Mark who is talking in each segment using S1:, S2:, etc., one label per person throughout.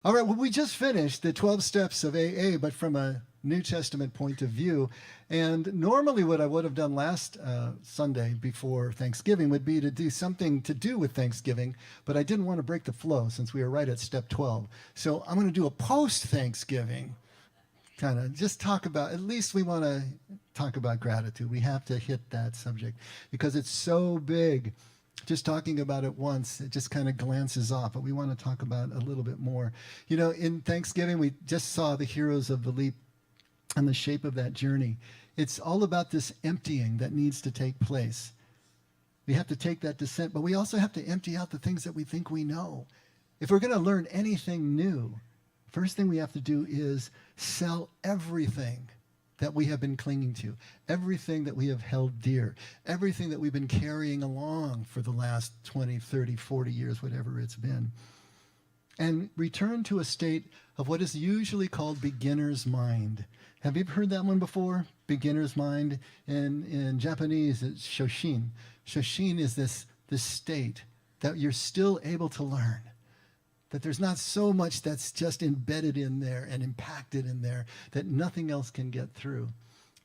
S1: All right, well, we just finished the 12 steps of AA, but from a New Testament point of view. And normally, what I would have done last Sunday before Thanksgiving would be to do something to do with Thanksgiving, but I didn't want to break the flow since we were right at step 12. So I'm going to do a post Thanksgiving kind of just talk about, at least we want to talk about gratitude. We have to hit that subject because it's so big. Just talking about it once, it just kind of glances off, but we want to talk about it a little bit more. You know, in Thanksgiving, we just saw the heroes of the leap and the shape of that journey. It's all about this emptying that needs to take place. We have to take that descent, but we also have to empty out the things that we think we know. If we're going to learn anything new, first thing we have to do is sell everything that we have been clinging to, everything that we have held dear, everything that we've been carrying along for the last 20, 30, 40 years, whatever it's been, and return to a state of what is usually called beginner's mind. Have you heard that one before? Beginner's mind. In Japanese, it's shoshin. Shoshin is this state that you're still able to learn, that there's not so much that's just embedded in there and impacted in there that nothing else can get through.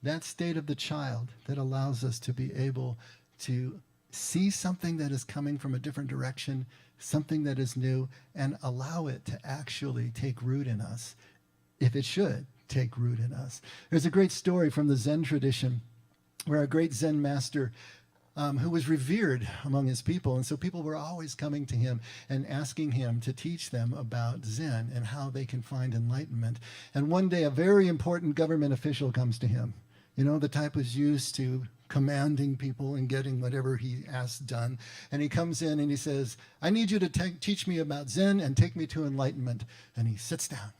S1: That state of the child that allows us to be able to see something that is coming from a different direction, something that is new, and allow it to actually take root in us, if it should take root in us. There's a great story from the Zen tradition where a great Zen master who was revered among his people. And so people were always coming to him and asking him to teach them about Zen and how they can find enlightenment. And one day, a very important government official comes to him. You know, the type who's used to commanding people and getting whatever he asks done. And he comes in and he says, I need you to teach me about Zen and take me to enlightenment. And he sits down.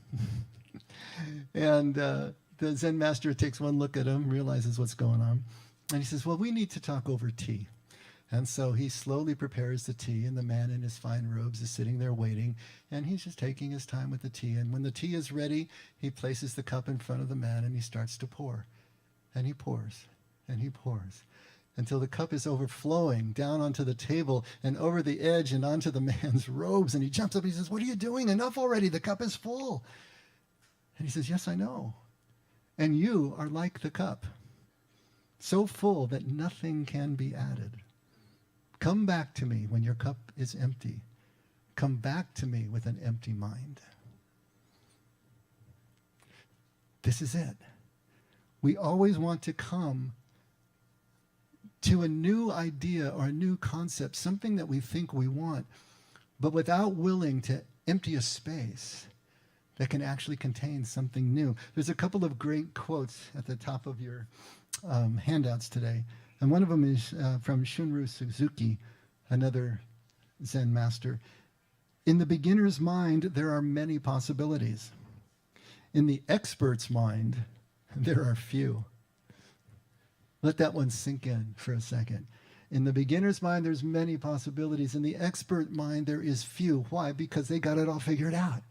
S1: And the Zen master takes one look at him, realizes what's going on. And he says, well, we need to talk over tea. And so he slowly prepares the tea, and the man in his fine robes is sitting there waiting, and he's just taking his time with the tea. And when the tea is ready, he places the cup in front of the man, and he starts to pour. And he pours, and he pours, until the cup is overflowing down onto the table and over the edge and onto the man's robes. And he jumps up and he says, what are you doing? Enough already. The cup is full. And he says, yes, I know. And you are like the cup, so full that nothing can be added. Come back to me when your cup is empty. Come back to me with an empty mind. This is it. We always want to come to a new idea or a new concept, something that we think we want, but without willing to empty a space that can actually contain something new. There's a couple of great quotes at the top of your handouts today. And one of them is from Shunryu Suzuki, another Zen master. In the beginner's mind, there are many possibilities. In the expert's mind, there are few. Let that one sink in for a second. In the beginner's mind, there's many possibilities. In the expert mind, there is few. Why? Because they got it all figured out.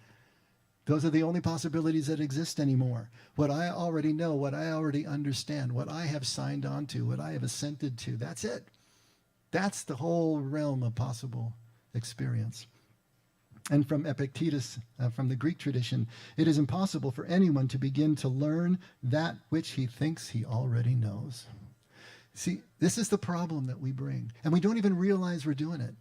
S1: Those are the only possibilities that exist anymore. What I already know, what I already understand, what I have signed on to, what I have assented to, that's it. That's the whole realm of possible experience. And from Epictetus, from the Greek tradition, it is impossible for anyone to begin to learn that which he thinks he already knows. See, this is the problem that we bring. And we don't even realize we're doing it.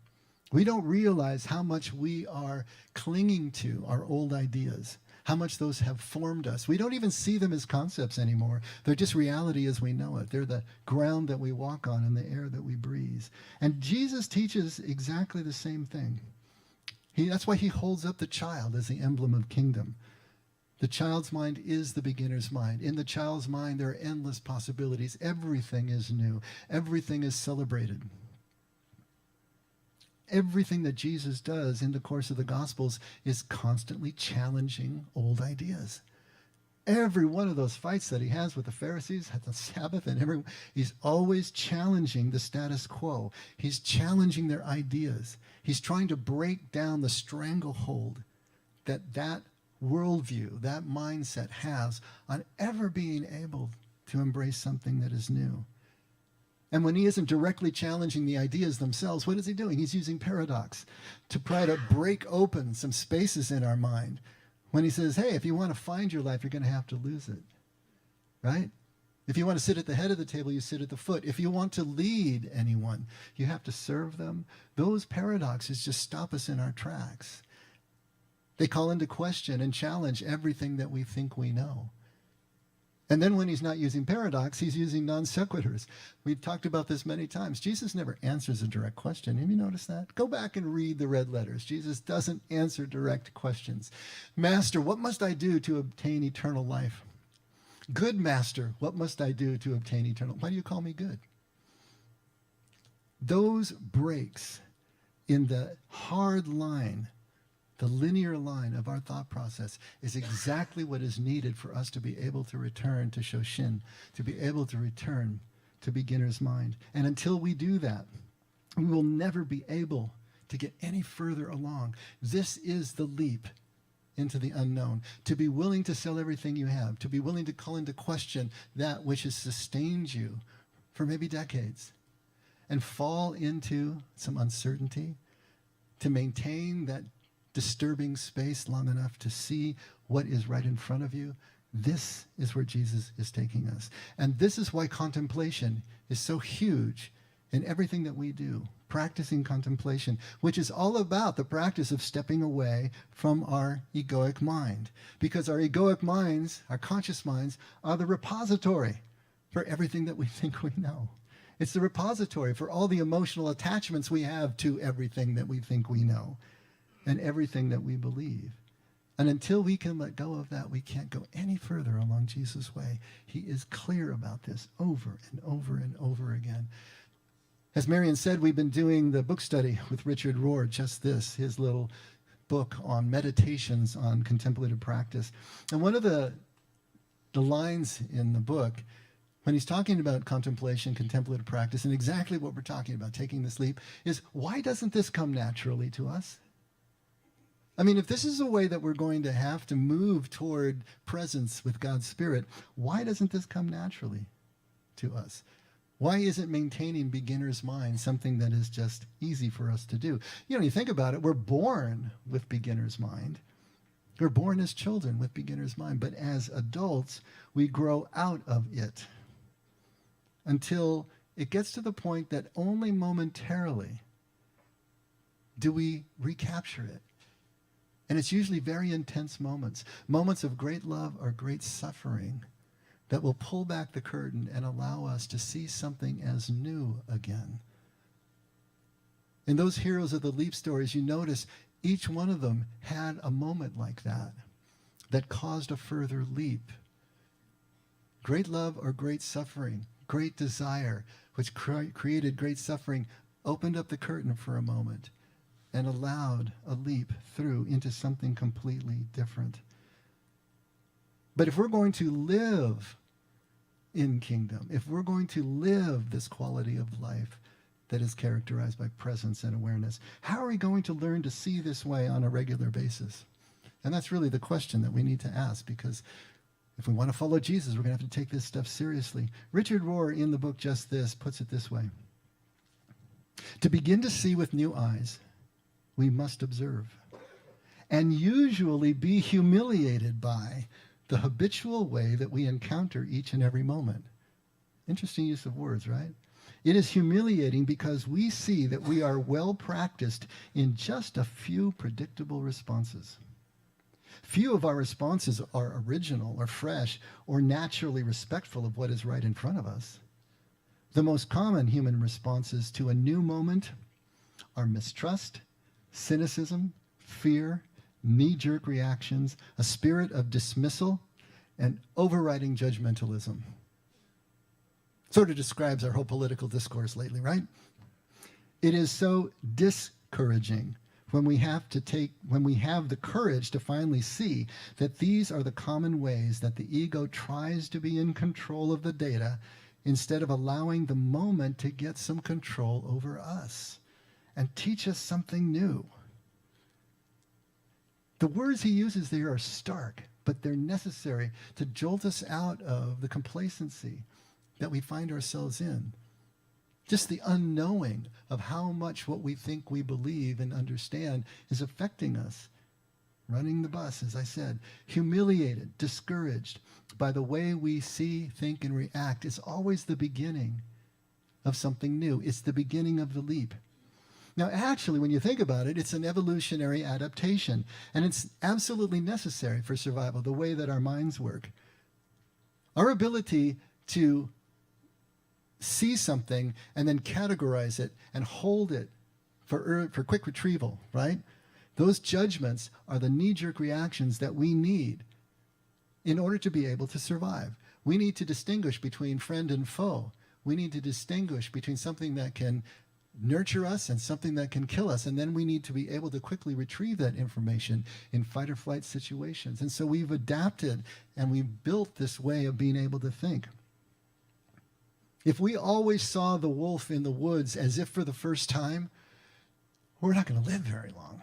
S1: We don't realize how much we are clinging to our old ideas, how much those have formed us. We don't even see them as concepts anymore. They're just reality as we know it. They're the ground that we walk on and the air that we breathe. And Jesus teaches exactly the same thing. That's why he holds up the child as the emblem of kingdom. The child's mind is the beginner's mind. In the child's mind, there are endless possibilities. Everything is new. Everything is celebrated. Everything that Jesus does in the course of the Gospels is constantly challenging old ideas. Every one of those fights that he has with the Pharisees at the Sabbath and he's always challenging the status quo. He's challenging their ideas. He's trying to break down the stranglehold that worldview, that mindset has on ever being able to embrace something that is new. And when he isn't directly challenging the ideas themselves, what is he doing? He's using paradox to try to break open some spaces in our mind. When he says, hey, if you want to find your life, you're going to have to lose it, right? If you want to sit at the head of the table, you sit at the foot. If you want to lead anyone, you have to serve them. Those paradoxes just stop us in our tracks. They call into question and challenge everything that we think we know. And then when he's not using paradox, he's using non sequiturs. We've talked about this many times. Jesus never answers a direct question. Have you noticed that? Go back and read the red letters. Jesus doesn't answer direct questions. Master, what must I do to obtain eternal life? Good master, what must I do to obtain eternal? Why do you call me good? Those breaks in the hard line, the linear line of our thought process, is exactly what is needed for us to be able to return to Shoshin, to be able to return to beginner's mind. And until we do that, we will never be able to get any further along. This is the leap into the unknown, to be willing to sell everything you have, to be willing to call into question that which has sustained you for maybe decades, and fall into some uncertainty, to maintain that disturbing space long enough to see what is right in front of you. This is where Jesus is taking us. And this is why contemplation is so huge in everything that we do. Practicing contemplation, which is all about the practice of stepping away from our egoic mind. Because our egoic minds, our conscious minds, are the repository for everything that we think we know. It's the repository for all the emotional attachments we have to everything that we think we know and everything that we believe. And until we can let go of that, we can't go any further along Jesus' way. He is clear about this over and over and over again. As Marion said, we've been doing the book study with Richard Rohr, just this, his little book on meditations on contemplative practice. And one of the lines in the book, when he's talking about contemplation, contemplative practice, and exactly what we're talking about, taking this leap, is why doesn't this come naturally to us? I mean, if this is a way that we're going to have to move toward presence with God's Spirit, why doesn't this come naturally to us? Why isn't maintaining beginner's mind something that is just easy for us to do? You know, you think about it, we're born with beginner's mind. We're born as children with beginner's mind, but as adults, we grow out of it until it gets to the point that only momentarily do we recapture it. And it's usually very intense moments, moments of great love or great suffering that will pull back the curtain and allow us to see something as new again. In those heroes of the leap stories, you notice each one of them had a moment like that that caused a further leap. Great love or great suffering, great desire, which created great suffering, opened up the curtain for a moment and allowed a leap through into something completely different. But if we're going to live in kingdom, if we're going to live this quality of life that is characterized by presence and awareness, how are we going to learn to see this way on a regular basis? And that's really the question that we need to ask, because if we want to follow Jesus, we're going to have to take this stuff seriously. Richard Rohr, in the book Just This, puts it this way. To begin to see with new eyes, we must observe, and usually be humiliated by the habitual way that we encounter each and every moment. Interesting use of words, right? It is humiliating because we see that we are well practiced in just a few predictable responses. Few of our responses are original or fresh or naturally respectful of what is right in front of us. The most common human responses to a new moment are mistrust, cynicism, fear, knee-jerk reactions, a spirit of dismissal, and overriding judgmentalism. Sort of describes our whole political discourse lately, right? It is so discouraging when we have the courage to finally see that these are the common ways that the ego tries to be in control of the data instead of allowing the moment to get some control over us and teach us something new. The words he uses there are stark, but they're necessary to jolt us out of the complacency that we find ourselves in. Just the unknowing of how much what we think we believe and understand is affecting us. Running the bus, as I said, humiliated, discouraged by the way we see, think, and react is always the beginning of something new. It's the beginning of the leap. Now, actually, when you think about it, it's an evolutionary adaptation, and it's absolutely necessary for survival, the way that our minds work. Our ability to see something and then categorize it and hold it for quick retrieval, right? Those judgments are the knee-jerk reactions that we need in order to be able to survive. We need to distinguish between friend and foe. We need to distinguish between something that can nurture us and something that can kill us. And then we need to be able to quickly retrieve that information in fight or flight situations. And so we've adapted and we've built this way of being able to think. If we always saw the wolf in the woods as if for the first time, we're not going to live very long.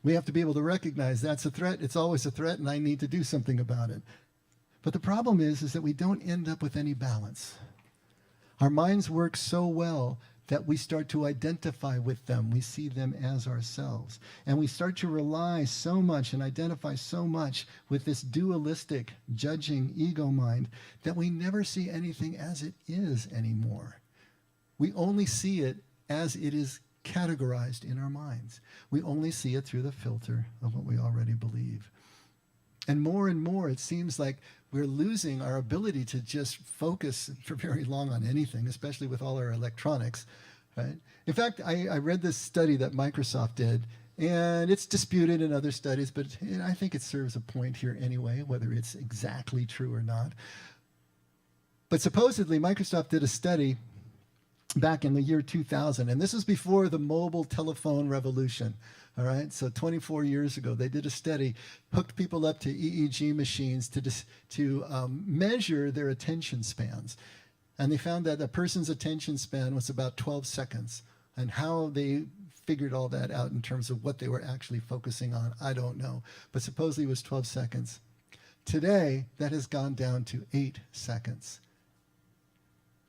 S1: We have to be able to recognize that's a threat. It's always a threat, and I need to do something about it. But the problem is that we don't end up with any balance. Our minds work so well that we start to identify with them. We see them as ourselves. And we start to rely so much and identify so much with this dualistic, judging ego mind that we never see anything as it is anymore. We only see it as it is categorized in our minds. We only see it through the filter of what we already believe. And more, it seems like we're losing our ability to just focus for very long on anything, especially with all our electronics, right? In fact, I read this study that Microsoft did, and it's disputed in other studies, but I think it serves a point here anyway, whether it's exactly true or not. But supposedly, Microsoft did a study back in the year 2000, and this is before the mobile telephone revolution. All right, so 24 years ago, they did a study, hooked people up to EEG machines to measure their attention spans. And they found that a person's attention span was about 12 seconds. And how they figured all that out in terms of what they were actually focusing on, I don't know. But supposedly it was 12 seconds. Today, that has gone down to 8 seconds.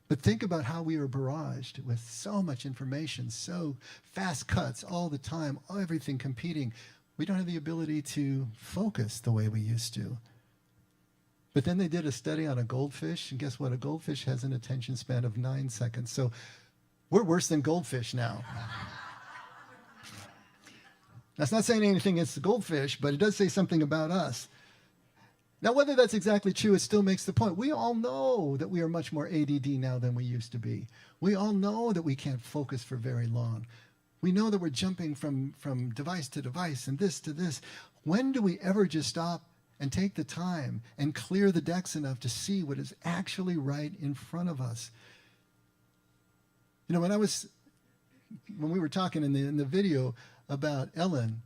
S1: But think about how we are barraged with so much information, so fast cuts all the time, everything competing. We don't have the ability to focus the way we used to. But then they did a study on a goldfish, and guess what? A goldfish has an attention span of 9 seconds. So we're worse than goldfish now. That's not saying anything against the goldfish, but it does say something about us. Now, whether that's exactly true, it still makes the point. We all know that we are much more ADD now than we used to be. We all know that we can't focus for very long. We know that we're jumping from device to device and this to this. When do we ever just stop and take the time and clear the decks enough to see what is actually right in front of us? You know, when we were talking in the video about Ellen,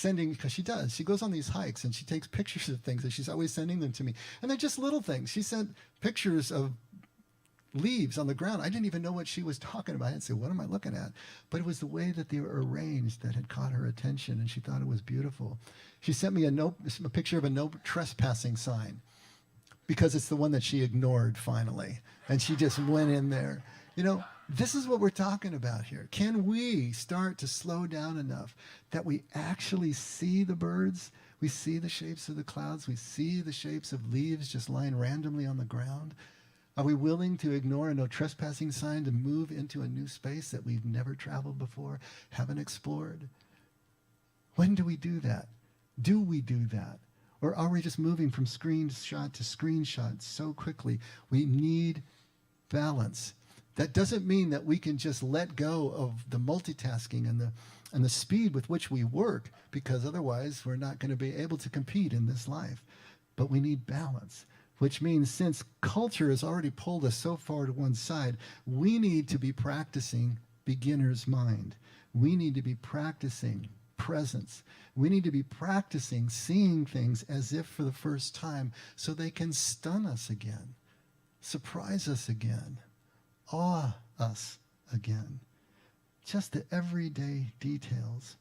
S1: because she goes on these hikes and she takes pictures of things and she's always sending them to me. And they're just little things. She sent pictures of leaves on the ground. I didn't even know what she was talking about. I'd say, what am I looking at? But it was the way that they were arranged that had caught her attention, and she thought it was beautiful. She sent me a picture of a no trespassing sign because it's the one that she ignored finally. And she just went in there. You know, this is what we're talking about here. Can we start to slow down enough that we actually see the birds? We see the shapes of the clouds. We see the shapes of leaves just lying randomly on the ground. Are we willing to ignore a no trespassing sign to move into a new space that we've never traveled before, haven't explored? When do we do that? Do we do that? Or are we just moving from screenshot to screenshot so quickly? We need balance. That doesn't mean that we can just let go of the multitasking and the speed with which we work, because otherwise we're not going to be able to compete in this life. But we need balance, which means since culture has already pulled us so far to one side, we need to be practicing beginner's mind. We need to be practicing presence. We need to be practicing seeing things as if for the first time so they can stun us again, surprise us again, awe us again. Just the everyday details.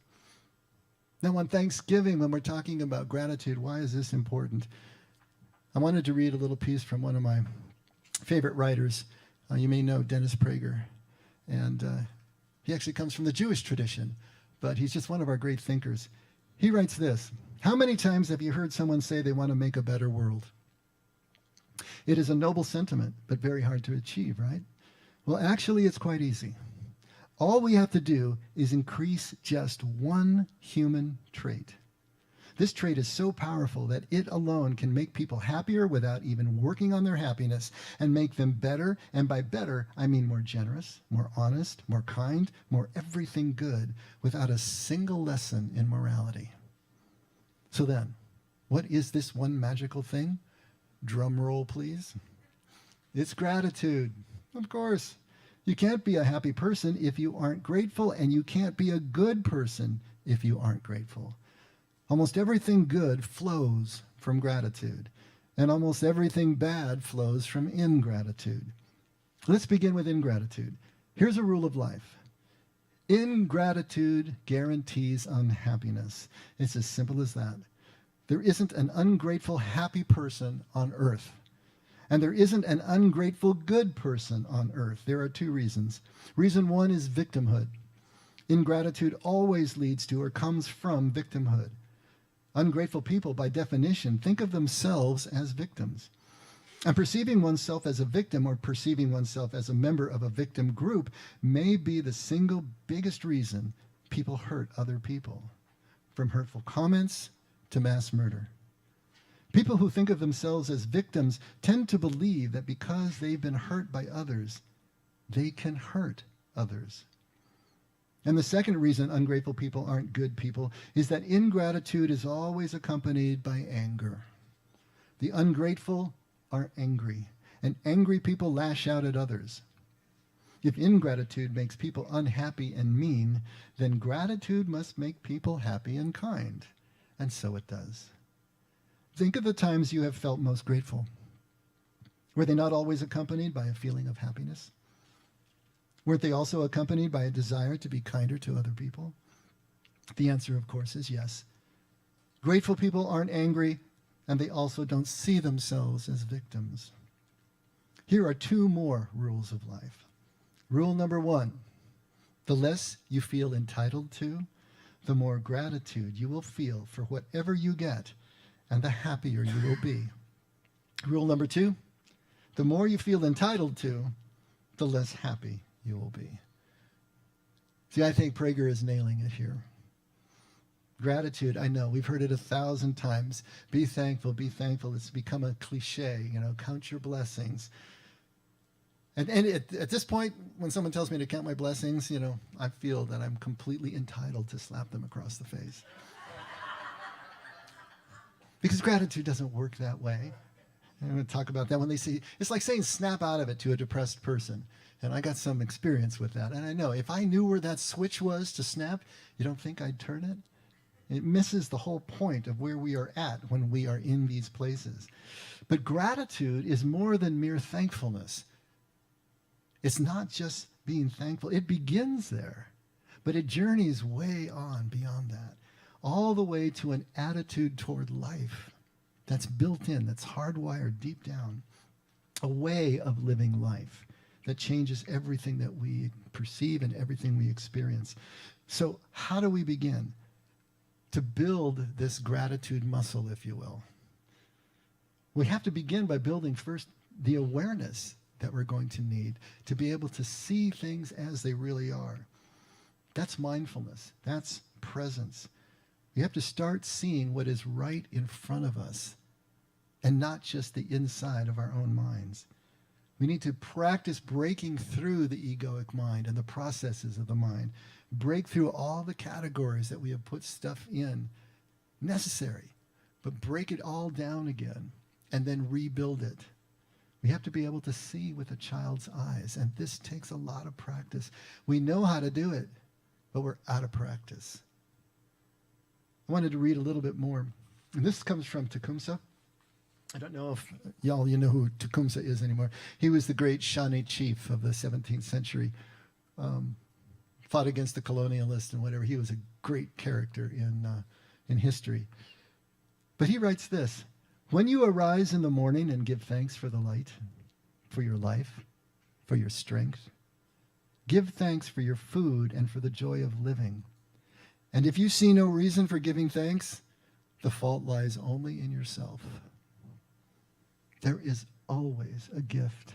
S1: Now on Thanksgiving, when we're talking about gratitude, why is this important? I wanted to read a little piece from one of my favorite writers, You may know Dennis Prager, and he actually comes from the Jewish tradition, but he's just one of our great thinkers. He writes this: how many times have you heard someone say they want to make a better world? It is a noble sentiment, but very hard to achieve, right? Well, actually, it's quite easy. All we have to do is increase just one human trait. This trait is so powerful that it alone can make people happier without even working on their happiness, and make them better. And by better, I mean more generous, more honest, more kind, more everything good, without a single lesson in morality. So then, what is this one magical thing? Drum roll, please. It's gratitude. Of course. You can't be a happy person if you aren't grateful, and you can't be a good person if you aren't grateful. Almost everything good flows from gratitude, and almost everything bad flows from ingratitude. Let's begin with ingratitude. Here's a rule of life. Ingratitude guarantees unhappiness. It's as simple as that. There isn't an ungrateful, happy person on earth. And there isn't an ungrateful, good person on earth. There are two reasons. Reason one is victimhood. Ingratitude always leads to or comes from victimhood. Ungrateful people, by definition, think of themselves as victims. And perceiving oneself as a victim, or perceiving oneself as a member of a victim group, may be the single biggest reason people hurt other people, from hurtful comments to mass murder. People who think of themselves as victims tend to believe that because they've been hurt by others, they can hurt others. And the second reason ungrateful people aren't good people is that ingratitude is always accompanied by anger. The ungrateful are angry, and angry people lash out at others. If ingratitude makes people unhappy and mean, then gratitude must make people happy and kind. And so it does. Think of the times you have felt most grateful. Were they not always accompanied by a feeling of happiness? Weren't they also accompanied by a desire to be kinder to other people? The answer, of course, is yes. Grateful people aren't angry, and they also don't see themselves as victims. Here are two more rules of life. Rule number one: the less you feel entitled to, the more gratitude you will feel for whatever you get, and the happier you will be. Rule number two: the more you feel entitled to, the less happy you will be. See, I think Prager is nailing it here. Gratitude, I know, we've heard it 1,000 times. Be thankful, be thankful. It's become a cliche, count your blessings. And at this point, when someone tells me to count my blessings, I feel that I'm completely entitled to slap them across the face. Because gratitude doesn't work that way. I'm going to talk about that when they see, it's like saying snap out of it to a depressed person. And I got some experience with that. And I know if I knew where that switch was to snap, you don't think I'd turn it? It misses the whole point of where we are at when we are in these places. But gratitude is more than mere thankfulness. It's not just being thankful. It begins there, but it journeys way on beyond that, all the way to an attitude toward life that's built in, that's hardwired deep down, a way of living life that changes everything that we perceive and everything we experience. So how do we begin to build this gratitude muscle, if you will? We have to begin by building first the awareness that we're going to need to be able to see things as they really are. That's mindfulness. That's presence. We have to start seeing what is right in front of us and not just the inside of our own minds. We need to practice breaking through the egoic mind and the processes of the mind. Break through all the categories that we have put stuff in. Necessary, but break it all down again and then rebuild it. We have to be able to see with a child's eyes, and this takes a lot of practice. We know how to do it, but we're out of practice. I wanted to read a little bit more, and this comes from Tecumseh. I don't know if you know who Tecumseh is anymore. He was the great Shawnee chief of the 17th century, fought against the colonialists and whatever. He was a great character in history. But he writes this: when you arise in the morning and give thanks for the light, for your life, for your strength. Give thanks for your food and for the joy of living. And if you see no reason for giving thanks, the fault lies only in yourself. There is always a gift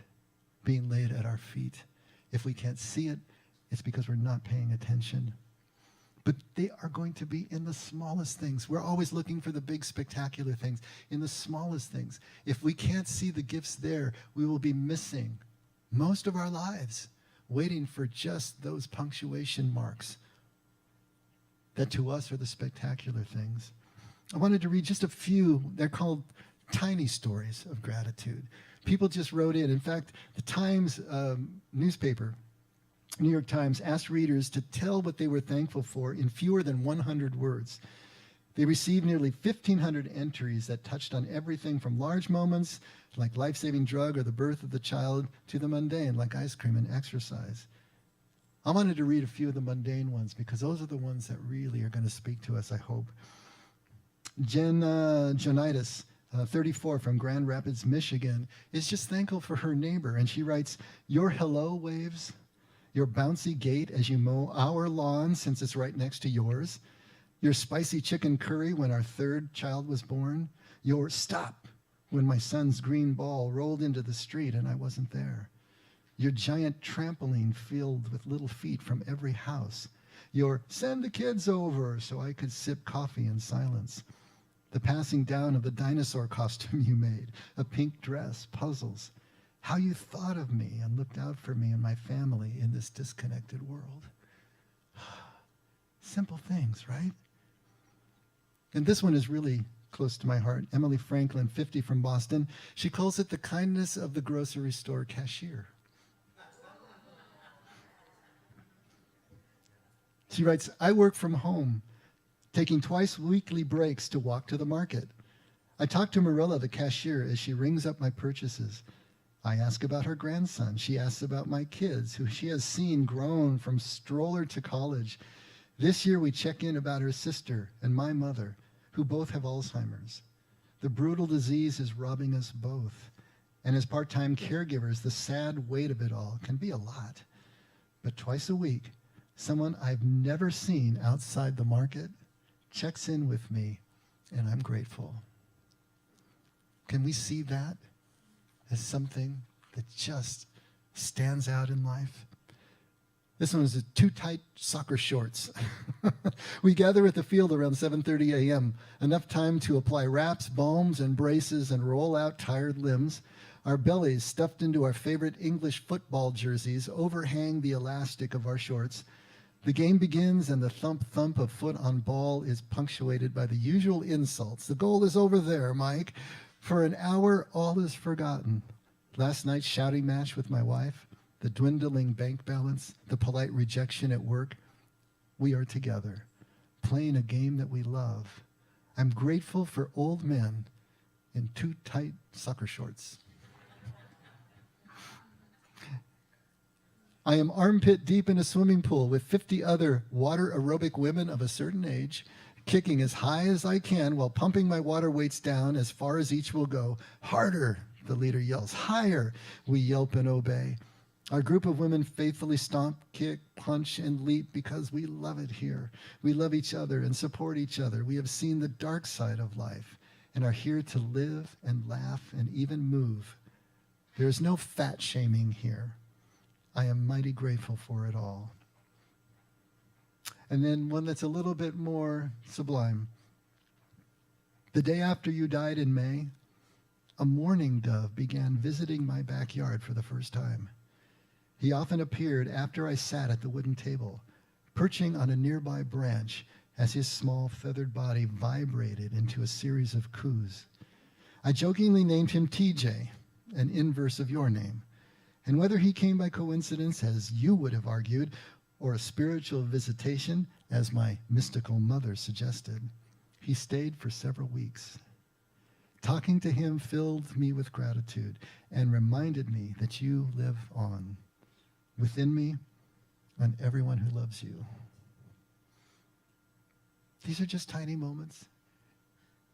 S1: being laid at our feet. If we can't see it, it's because we're not paying attention. But they are going to be in the smallest things. We're always looking for the big, spectacular things. In the smallest things. If we can't see the gifts there, we will be missing most of our lives, waiting for just those punctuation marks that to us are the spectacular things. I wanted to read just a few. They're called tiny stories of gratitude. People just wrote in. In fact, the Times newspaper, New York Times, asked readers to tell what they were thankful for in fewer than 100 words. They received nearly 1,500 entries that touched on everything from large moments like life-saving drug or the birth of the child to the mundane like ice cream and exercise. I wanted to read a few of the mundane ones because those are the ones that really are going to speak to us, I hope. Jen Jonitis, 34, from Grand Rapids, Michigan, is just thankful for her neighbor. And she writes, "Your hello waves, your bouncy gait as you mow our lawn since it's right next to yours, your spicy chicken curry when our third child was born, your stop when my son's green ball rolled into the street and I wasn't there, your giant trampoline filled with little feet from every house, your send the kids over so I could sip coffee in silence, the passing down of the dinosaur costume you made, a pink dress, puzzles, how you thought of me and looked out for me and my family in this disconnected world." Simple things, right? And this one is really close to my heart. Emily Franklin, 50, from Boston. She calls it the kindness of the grocery store cashier. She writes, "I work from home, taking twice weekly breaks to walk to the market. I talk to Marilla, the cashier, as she rings up my purchases. I ask about her grandson. She asks about my kids, who she has seen grown from stroller to college. This year we check in about her sister and my mother, who both have Alzheimer's. The brutal disease is robbing us both. And as part-time caregivers, the sad weight of it all can be a lot. But twice a week, someone I've never seen outside the market checks in with me, and I'm grateful." Can we see that as something that just stands out in life? This one is too tight soccer shorts. We gather at the field around 7:30 a.m., enough time to apply wraps, balms, and braces and roll out tired limbs. Our bellies, stuffed into our favorite English football jerseys, overhang the elastic of our shorts. The game begins, and the thump-thump of foot on ball is punctuated by the usual insults. "The goal is over there, Mike." For an hour, all is forgotten. Last night's shouting match with my wife, the dwindling bank balance, the polite rejection at work. We are together, playing a game that we love. I'm grateful for old men in too tight soccer shorts. I am armpit deep in a swimming pool with 50 other water aerobic women of a certain age, kicking as high as I can while pumping my water weights down as far as each will go. "Harder," the leader yells. "Higher," we yelp and obey. Our group of women faithfully stomp, kick, punch, and leap because we love it here. We love each other and support each other. We have seen the dark side of life and are here to live and laugh and even move. There is no fat shaming here. I am mighty grateful for it all. And then one that's a little bit more sublime. The day after you died in May, a mourning dove began visiting my backyard for the first time. He often appeared after I sat at the wooden table, perching on a nearby branch as his small feathered body vibrated into a series of coos. I jokingly named him TJ, an inverse of your name. And whether he came by coincidence, as you would have argued, or a spiritual visitation, as my mystical mother suggested, he stayed for several weeks. Talking to him filled me with gratitude and reminded me that you live on, within me and everyone who loves you. These are just tiny moments.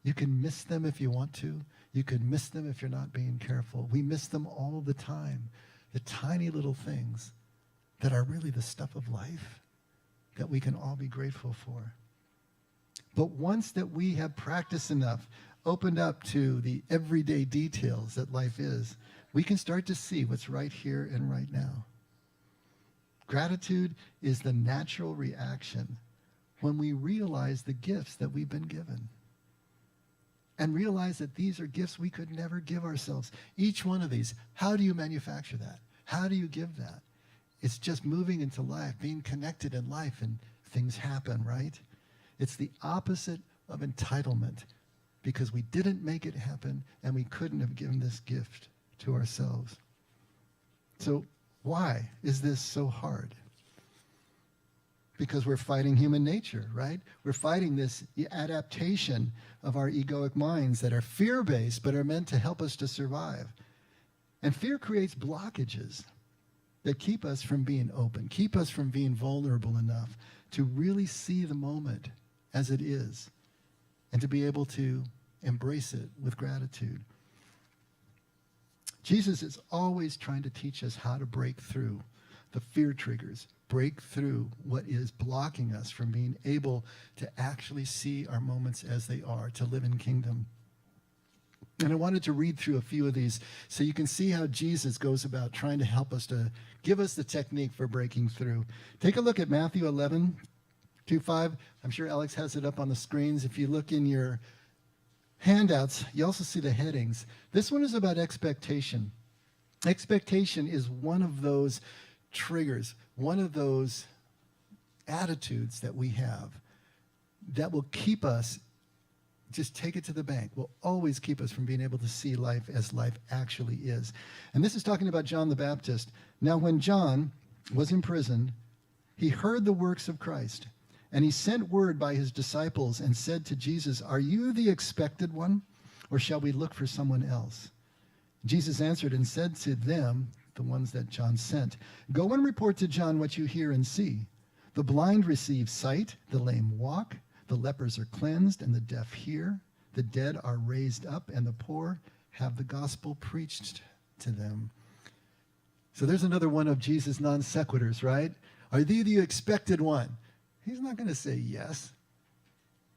S1: You can miss them if you want to. You can miss them if you're not being careful. We miss them all the time. the tiny little things that are really the stuff of life that we can all be grateful for. But once that we have practiced enough, opened up to the everyday details that life is, we can start to see what's right here and right now. Gratitude is the natural reaction when we realize the gifts that we've been given. And realize that these are gifts we could never give ourselves. Each one of these, how do you manufacture that? How do you give that? It's just moving into life, being connected in life, and things happen, right? It's the opposite of entitlement, because we didn't make it happen and we couldn't have given this gift to ourselves. So why is this so hard? Because we're fighting human nature, right? We're fighting this adaptation of our egoic minds that are fear-based but are meant to help us to survive. And fear creates blockages that keep us from being open, keep us from being vulnerable enough to really see the moment as it is and to be able to embrace it with gratitude. Jesus is always trying to teach us how to break through the fear triggers, break through what is blocking us from being able to actually see our moments as they are, to live in kingdom. And I wanted to read through a few of these so you can see how Jesus goes about trying to help us, to give us the technique for breaking through. Take a look at Matthew 11:2-5. I'm sure Alex has it up on the screens. If you look in your handouts, you also see the headings. This one is about expectation. Expectation is one of those triggers, one of those attitudes that we have that will keep us, just take it to the bank, will always keep us from being able to see life as life actually is. And this is talking about John the Baptist. Now, when John was in prison, he heard the works of Christ, and he sent word by his disciples and said to Jesus, "Are you the expected one, or shall we look for someone else?" Jesus answered and said to them, the ones that John sent, "Go and report to John what you hear and see. The blind receive sight, the lame walk, the lepers are cleansed, and the deaf hear. The dead are raised up, and the poor have the gospel preached to them." So there's another one of Jesus' non sequiturs, right? Are you the expected one? He's not going to say yes.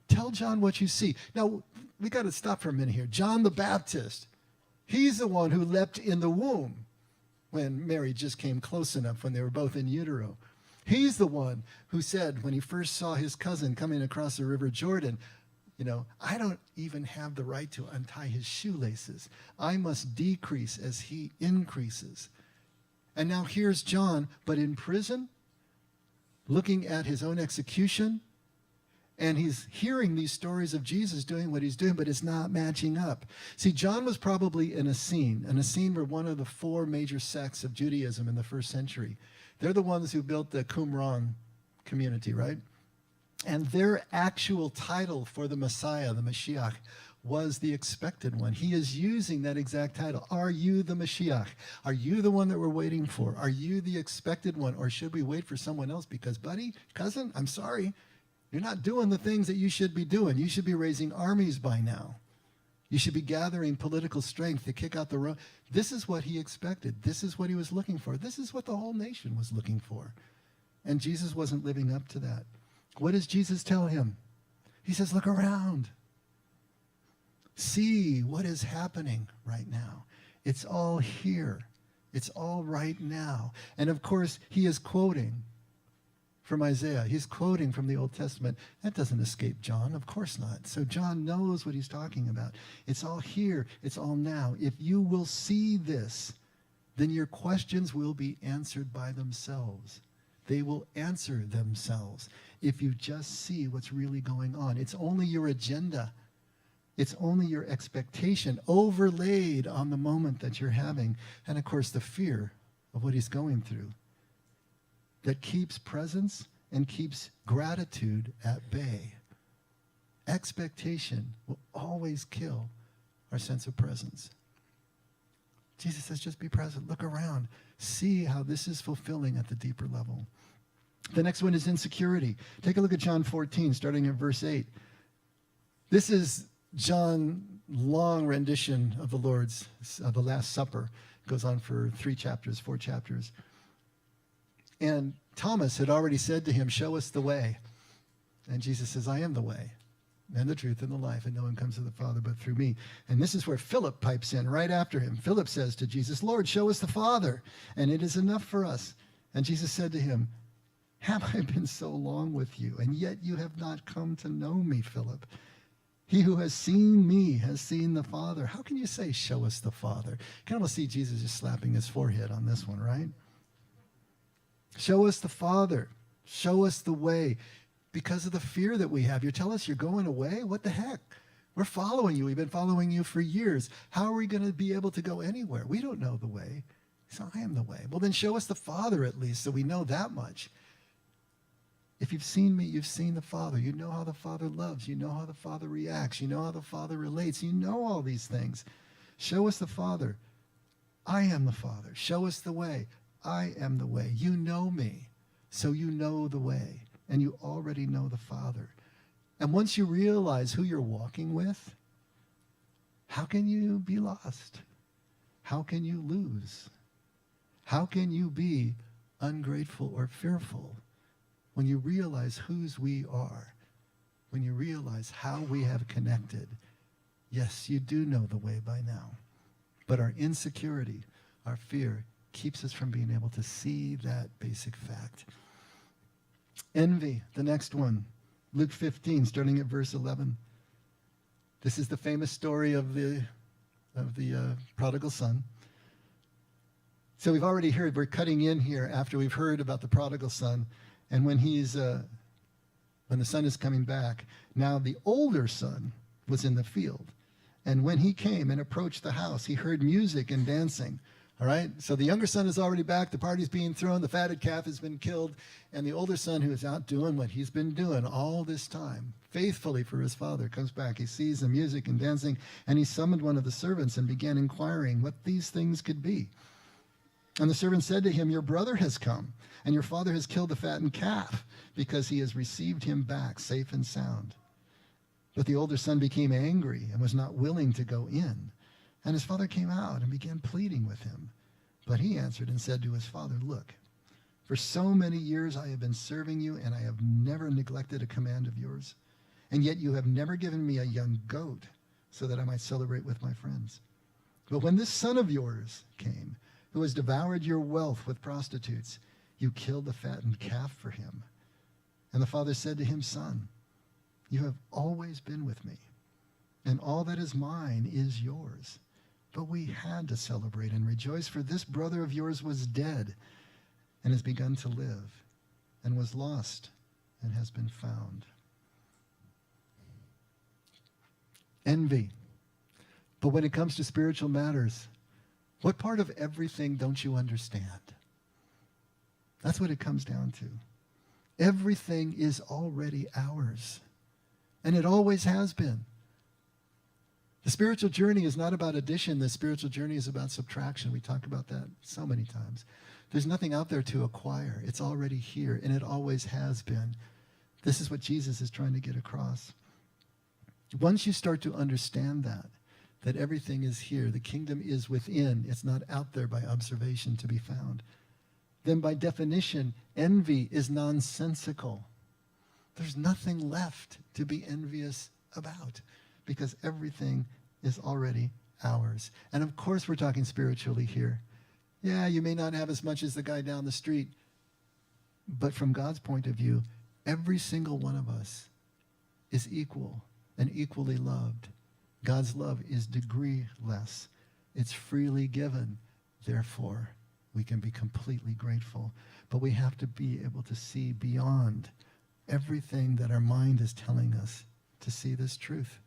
S1: Tell John what you see. Now, we got to stop for a minute here. John the Baptist, he's the one who leapt in the womb when Mary just came close enough when they were both in utero. He's the one who said when he first saw his cousin coming across the River Jordan, I don't even have the right to untie his shoelaces. I must decrease as he increases. And now here's John, but in prison, looking at his own execution, and he's hearing these stories of Jesus doing what he's doing, but it's not matching up. See, John was probably in a scene where one of the four major sects of Judaism in the first century. They're the ones who built the Qumran community, right? And their actual title for the Messiah, the Mashiach, was the expected one. He is using that exact title. Are you the Mashiach? Are you the one that we're waiting for? Are you the expected one? Or should we wait for someone else? Because, buddy, cousin, I'm sorry, you're not doing the things that you should be doing. You should be raising armies by now. You should be gathering political strength to kick out the road. This is what he expected. This is what he was looking for. This is what the whole nation was looking for. And Jesus wasn't living up to that. What does Jesus tell him? He says, look around. See what is happening right now. It's all here. It's all right now. And of course, he is quoting from Isaiah. He's quoting from the Old Testament. That doesn't escape John. Of course not. So John knows what he's talking about. It's all here. It's all now. If you will see this, then your questions will be answered by themselves. They will answer themselves if you just see what's really going on. It's only your agenda. It's only your expectation overlaid on the moment that you're having. And of course, the fear of what he's going through that keeps presence and keeps gratitude at bay. Expectation will always kill our sense of presence. Jesus says, just be present. Look around. See how this is fulfilling at the deeper level. The next one is insecurity. Take a look at John 14, starting at verse 8. This is John's long rendition of the Last Supper. Goes on for 3 chapters, 4 chapters. And Thomas had already said to him, show us the way. And Jesus says, I am the way and the truth and the life, and no one comes to the Father but through me. And this is where Philip pipes in right after him. Philip says to Jesus, Lord, show us the Father, and it is enough for us. And Jesus said to him, have I been so long with you, and yet you have not come to know me, Philip? He who has seen me has seen the Father. How can you say, show us the Father? You can almost see Jesus just slapping his forehead on this one, right? Show us the Father. Show us the way. Because of the fear that we have. You tell us you're going away? What the heck? We're following you. We've been following you for years. How are we going to be able to go anywhere? We don't know the way. So I am the way. Well, then show us the Father at least so we know that much. If you've seen me, you've seen the Father. You know how the Father loves. You know how the Father reacts. You know how the Father relates. You know all these things. Show us the Father. I am the Father. Show us the way. I am the way. You know me, so you know the way. And you already know the Father. And once you realize who you're walking with, how can you be lost? How can you lose? How can you be ungrateful or fearful when you realize whose we are? When you realize how we have connected? Yes, you do know the way by now. But our insecurity, our fear, keeps us from being able to see that basic fact. Envy, the next one. Luke 15, starting at verse 11. This is the famous story of the prodigal son. So we've already heard, we're cutting in here after we've heard about the prodigal son. And when when the son is coming back, now the older son was in the field. And when he came and approached the house, he heard music and dancing. All right, so the younger son is already back, the party's being thrown, the fatted calf has been killed, and the older son, who is out doing what he's been doing all this time, faithfully for his father, comes back. He sees the music and dancing, and he summoned one of the servants and began inquiring what these things could be. And the servant said to him, your brother has come, and your father has killed the fattened calf, because he has received him back safe and sound. But the older son became angry and was not willing to go in. And his father came out and began pleading with him. But he answered and said to his father, look, for so many years I have been serving you, and I have never neglected a command of yours. And yet you have never given me a young goat so that I might celebrate with my friends. But when this son of yours came, who has devoured your wealth with prostitutes, you killed the fattened calf for him. And the father said to him, son, you have always been with me, and all that is mine is yours. But we had to celebrate and rejoice, for this brother of yours was dead and has begun to live, and was lost and has been found. Envy. But when it comes to spiritual matters, what part of everything don't you understand? That's what it comes down to. Everything is already ours, and it always has been. The spiritual journey is not about addition. The spiritual journey is about subtraction. We talk about that so many times. There's nothing out there to acquire. It's already here, and it always has been. This is what Jesus is trying to get across. Once you start to understand that everything is here, the kingdom is within, it's not out there by observation to be found, then by definition, envy is nonsensical. There's nothing left to be envious about, because everything is already ours. And of course we're talking spiritually here. Yeah, you may not have as much as the guy down the street, but from God's point of view, every single one of us is equal and equally loved. God's love is degree-less. It's freely given. Therefore, we can be completely grateful. But we have to be able to see beyond everything that our mind is telling us to see this truth.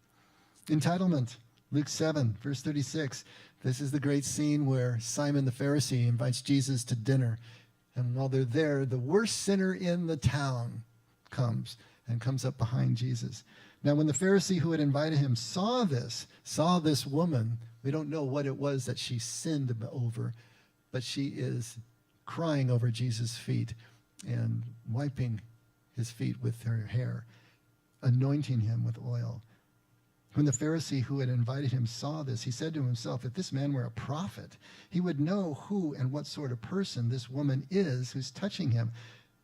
S1: Entitlement, Luke 7, verse 36. This is the great scene where Simon the Pharisee invites Jesus to dinner. And while they're there, the worst sinner in the town comes up behind Jesus. Now, when the Pharisee who had invited him saw this woman, we don't know what it was that she sinned over, but she is crying over Jesus' feet and wiping his feet with her hair, anointing him with oil. When the Pharisee who had invited him saw this, he said to himself, if this man were a prophet, he would know who and what sort of person this woman is who's touching him,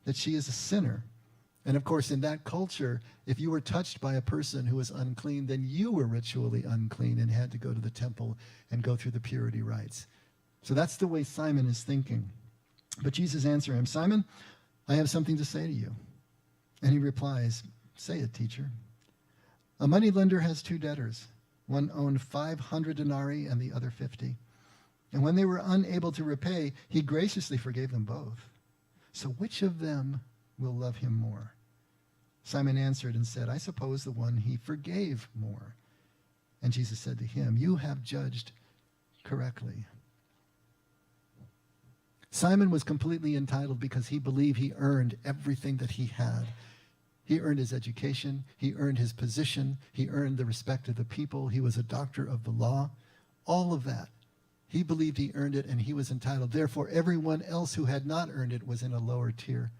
S1: that she is a sinner. And of course, in that culture, if you were touched by a person who was unclean, then you were ritually unclean and had to go to the temple and go through the purity rites. So that's the way Simon is thinking. But Jesus answered him, Simon, I have something to say to you. And he replies, say it, teacher. A moneylender has 2 debtors. One owed 500 denarii and the other 50. And when they were unable to repay, he graciously forgave them both. So which of them will love him more? Simon answered and said, I suppose the one he forgave more. And Jesus said to him, you have judged correctly. Simon was completely entitled because he believed he earned everything that he had. He earned his education. He earned his position. He earned the respect of the people. He was a doctor of the law. All of that. He believed he earned it and he was entitled. Therefore, everyone else who had not earned it was in a lower tier.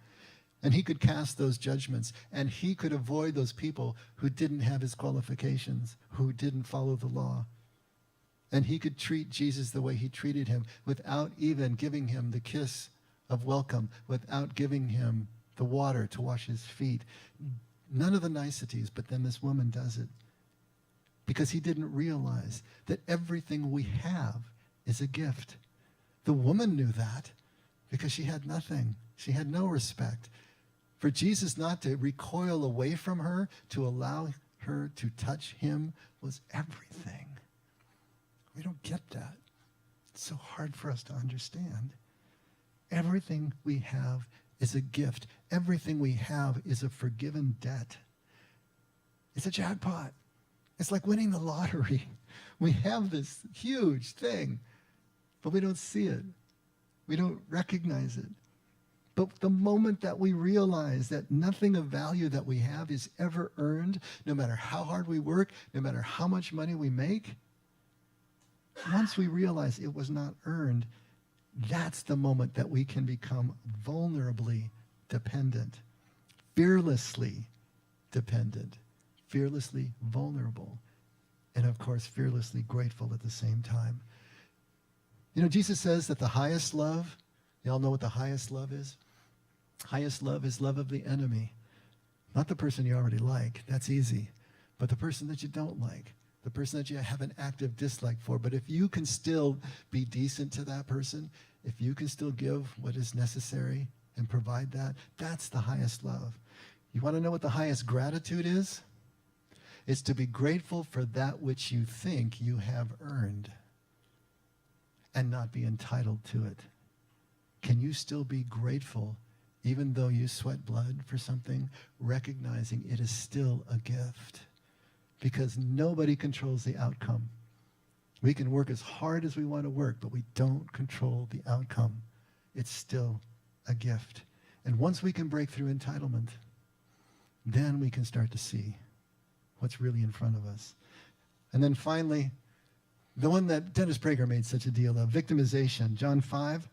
S1: And he could cast those judgments, and he could avoid those people who didn't have his qualifications, who didn't follow the law. And he could treat Jesus the way he treated him without even giving him the kiss of welcome, without giving him the water to wash his feet. None of the niceties, but then this woman does it. Because he didn't realize that everything we have is a gift. The woman knew that because she had nothing. She had no respect. For Jesus not to recoil away from her, to allow her to touch him, was everything. We don't get that. It's so hard for us to understand. Everything we have is a gift. Everything we have is a forgiven debt. It's a jackpot. It's like winning the lottery. We have this huge thing, but we don't see it. We don't recognize it. But the moment that we realize that nothing of value that we have is ever earned, no matter how hard we work, no matter how much money we make, once we realize it was not earned, that's the moment that we can become vulnerably dependent, fearlessly dependent, fearlessly vulnerable, and of course, fearlessly grateful at the same time. You know, Jesus says that the highest love, y'all know what the highest love is? Highest love is love of the enemy. Not the person you already like, that's easy, but the person that you don't like, the person that you have an active dislike for. But if you can still be decent to that person, if you can still give what is necessary and provide that, that's the highest love. You want to know what the highest gratitude is? It's to be grateful for that which you think you have earned and not be entitled to it. Can you still be grateful even though you sweat blood for something, recognizing it is still a gift? Because nobody controls the outcome. We can work as hard as we want to work, but we don't control the outcome. It's still a gift. And once we can break through entitlement, then we can start to see what's really in front of us. And then finally, the one that Dennis Prager made such a deal of, victimization. John 5.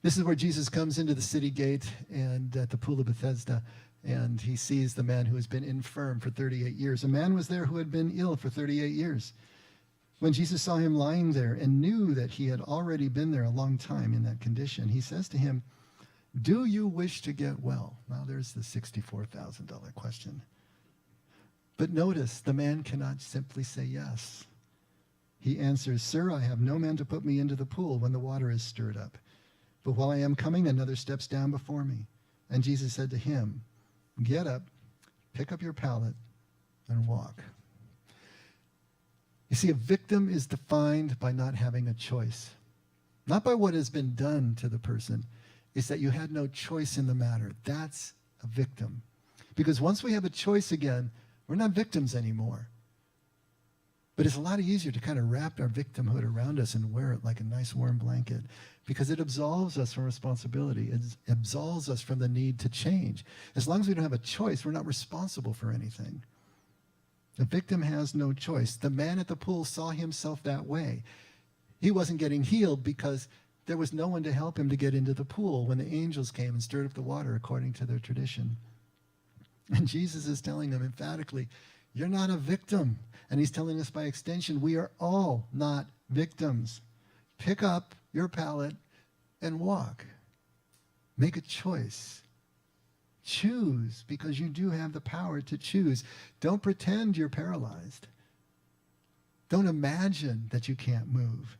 S1: This is where Jesus comes into the city gate and at the pool of Bethesda, and he sees the man who has been infirm for 38 years. A man was there who had been ill for 38 years. When Jesus saw him lying there and knew that he had already been there a long time in that condition, he says to him, do you wish to get well? Now there's the $64,000 question. But notice, the man cannot simply say yes. He answers, sir, I have no man to put me into the pool when the water is stirred up. But while I am coming, another steps down before me. And Jesus said to him, get up, pick up your pallet, and walk. You see, a victim is defined by not having a choice. Not by what has been done to the person. It's that you had no choice in the matter. That's a victim. Because once we have a choice again, we're not victims anymore. But it's a lot easier to kind of wrap our victimhood around us and wear it like a nice warm blanket, because it absolves us from responsibility. It absolves us from the need to change. As long as we don't have a choice, we're not responsible for anything. The victim has no choice. The man at the pool saw himself that way. He wasn't getting healed because there was no one to help him to get into the pool when the angels came and stirred up the water according to their tradition. And Jesus is telling them emphatically, You're not a victim. And he's telling us by extension, we are all not victims. Pick up your pallet and walk. Make a choice. Choose, because you do have the power to choose. Don't pretend you're paralyzed. Don't imagine that you can't move.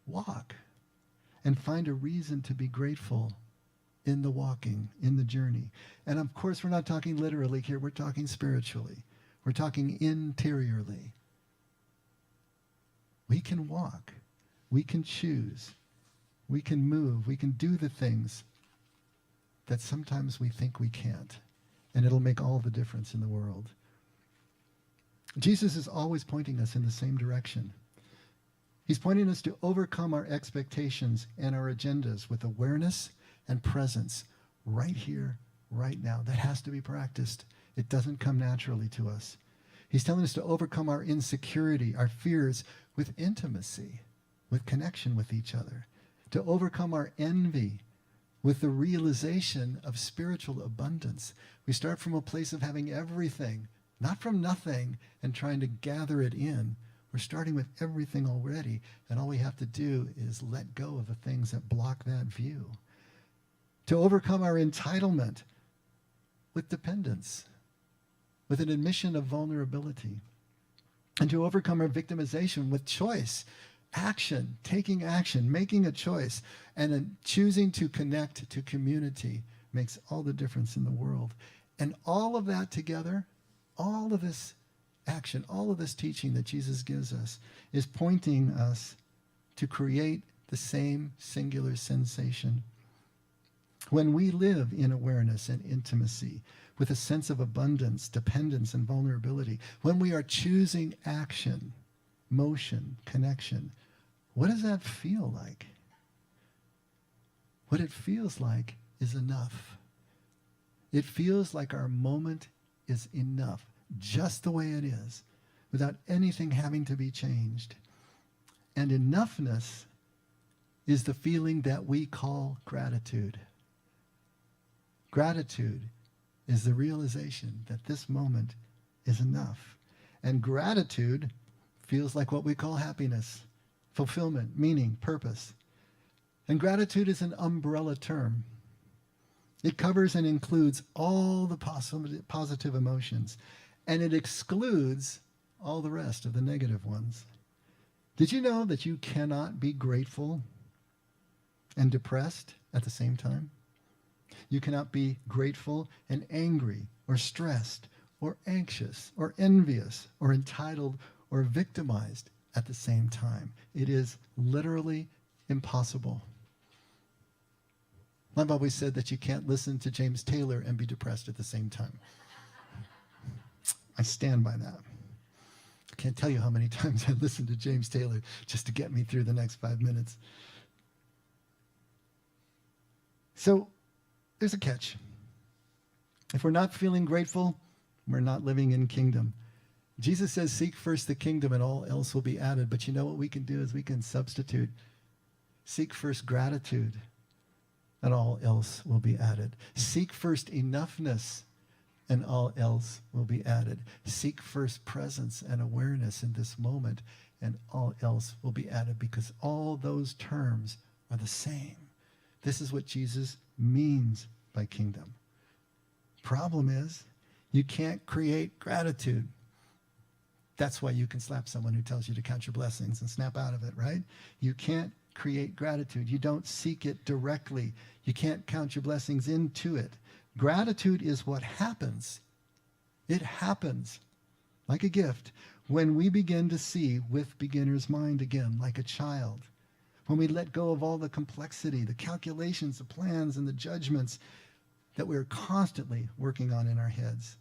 S1: Walk and find a reason to be grateful in the walking, in the journey. And of course, we're not talking literally here. We're talking spiritually. We're talking interiorly. We can walk. We can choose. We can move. We can do the things that sometimes we think we can't. And it'll make all the difference in the world. Jesus is always pointing us in the same direction. He's pointing us to overcome our expectations and our agendas with awareness and presence right here, right now. That has to be practiced. It doesn't come naturally to us. He's telling us to overcome our insecurity, our fears with intimacy, with connection with each other. To overcome our envy with the realization of spiritual abundance. We start from a place of having everything, not from nothing and trying to gather it in. We're starting with everything already, and all we have to do is let go of the things that block that view. To overcome our entitlement with dependence, with an admission of vulnerability. And to overcome our victimization with choice, action, taking action, making a choice, and then choosing to connect to community makes all the difference in the world. And all of that together, all of this action, all of this teaching that Jesus gives us is pointing us to create the same singular sensation. When we live in awareness and intimacy with a sense of abundance, dependence, and vulnerability, when we are choosing action, motion, connection, what does that feel like? What it feels like is enough. It feels like our moment is enough, just the way it is, without anything having to be changed. And enoughness is the feeling that we call gratitude. Gratitude is the realization that this moment is enough. And gratitude feels like what we call happiness, fulfillment, meaning, purpose. And gratitude is an umbrella term. It covers and includes all the positive emotions, and it excludes all the rest of the negative ones. Did you know that you cannot be grateful and depressed at the same time? You cannot be grateful and angry or stressed or anxious or envious or entitled or victimized at the same time. It is literally impossible. I've always said that you can't listen to James Taylor and be depressed at the same time. I stand by that. I can't tell you how many times I listened to James Taylor just to get me through the next 5 minutes. So there's a catch. If we're not feeling grateful, we're not living in kingdom. Jesus says, seek first the kingdom and all else will be added. But you know what we can do is we can substitute. Seek first gratitude and all else will be added. Seek first enoughness and all else will be added. Seek first presence and awareness in this moment and all else will be added, because all those terms are the same. This is what Jesus means by kingdom. Problem is, you can't create gratitude. That's why you can slap someone who tells you to count your blessings and snap out of it, right? You can't create gratitude. You don't seek it directly. You can't count your blessings into it. Gratitude is what happens. It happens like a gift when we begin to see with beginner's mind again, like a child. When we let go of all the complexity, the calculations, the plans, and the judgments that we're constantly working on in our heads.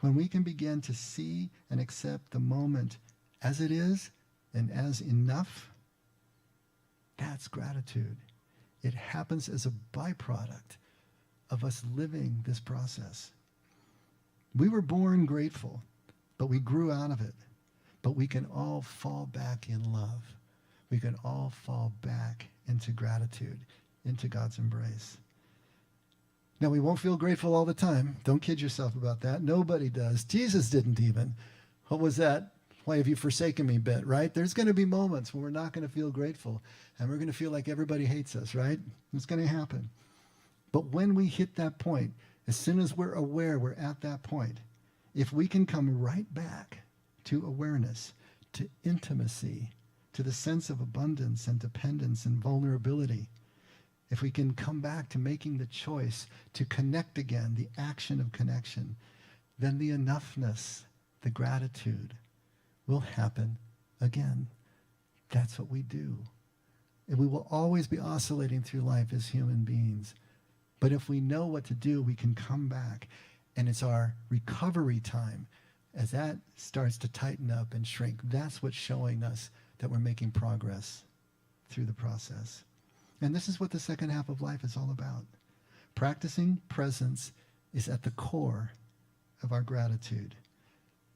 S1: When we can begin to see and accept the moment as it is and as enough, that's gratitude. It happens as a byproduct of us living this process. We were born grateful, but we grew out of it. But we can all fall back in love. We can all fall back into gratitude, into God's embrace. Now, we won't feel grateful all the time. Don't kid yourself about that. Nobody does. Jesus didn't even. What was that? Why have you forsaken me bit, right? There's going to be moments when we're not going to feel grateful, and we're going to feel like everybody hates us, right? It's going to happen. But when we hit that point, as soon as we're aware we're at that point, if we can come right back to awareness, to intimacy, to the sense of abundance and dependence and vulnerability, if we can come back to making the choice to connect again, the action of connection, then the enoughness, the gratitude will happen again. That's what we do. And we will always be oscillating through life as human beings. But if we know what to do, we can come back. And it's our recovery time. As that starts to tighten up and shrink, that's what's showing us that we're making progress through the process. And this is what the second half of life is all about. Practicing presence is at the core of our gratitude.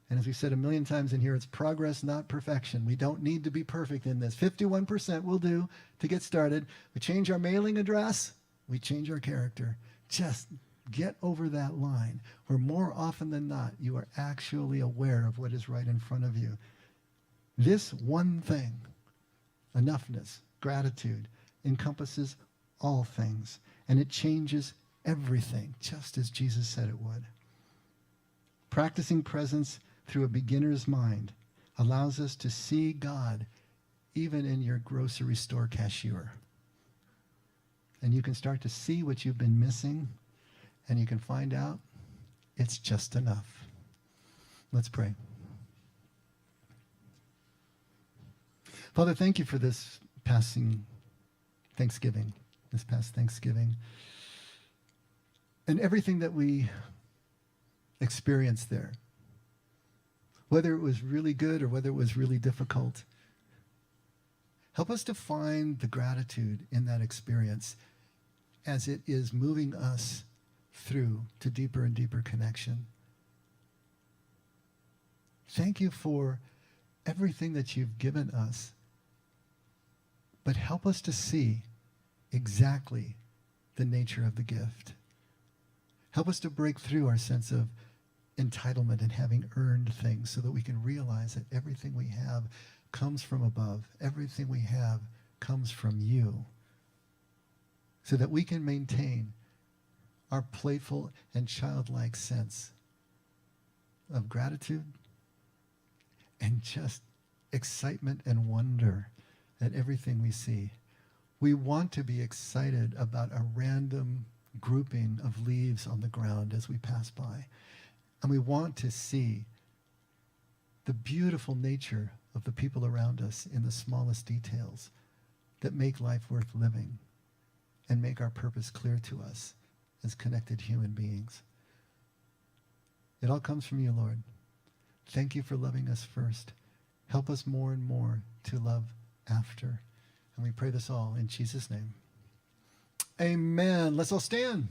S1: And as we said a million times in here, it's progress, not perfection. We don't need to be perfect in this. 51% will do to get started. We change our mailing address, we change our character. Just get over that line where more often than not, you are actually aware of what is right in front of you. This one thing, enoughness, gratitude, encompasses all things, and it changes everything, just as Jesus said it would. Practicing presence through a beginner's mind allows us to see God even in your grocery store cashier. And you can start to see what you've been missing, and you can find out it's just enough. Let's pray. Father, thank you for this passing Thanksgiving, this past Thanksgiving, and everything that we experienced there, whether it was really good or whether it was really difficult. Help us to find the gratitude in that experience as it is moving us through to deeper and deeper connection. Thank you for everything that you've given us, but help us to see exactly the nature of the gift. Help us to break through our sense of entitlement and having earned things so that we can realize that everything we have comes from above. Everything we have comes from you, so that we can maintain our playful and childlike sense of gratitude and just excitement and wonder at everything we see. We want to be excited about a random grouping of leaves on the ground as we pass by. And we want to see the beautiful nature of the people around us in the smallest details that make life worth living and make our purpose clear to us as connected human beings. It all comes from you, Lord. Thank you for loving us first. Help us more and more to love after. And we pray this all in Jesus' name. Amen. Let's all stand.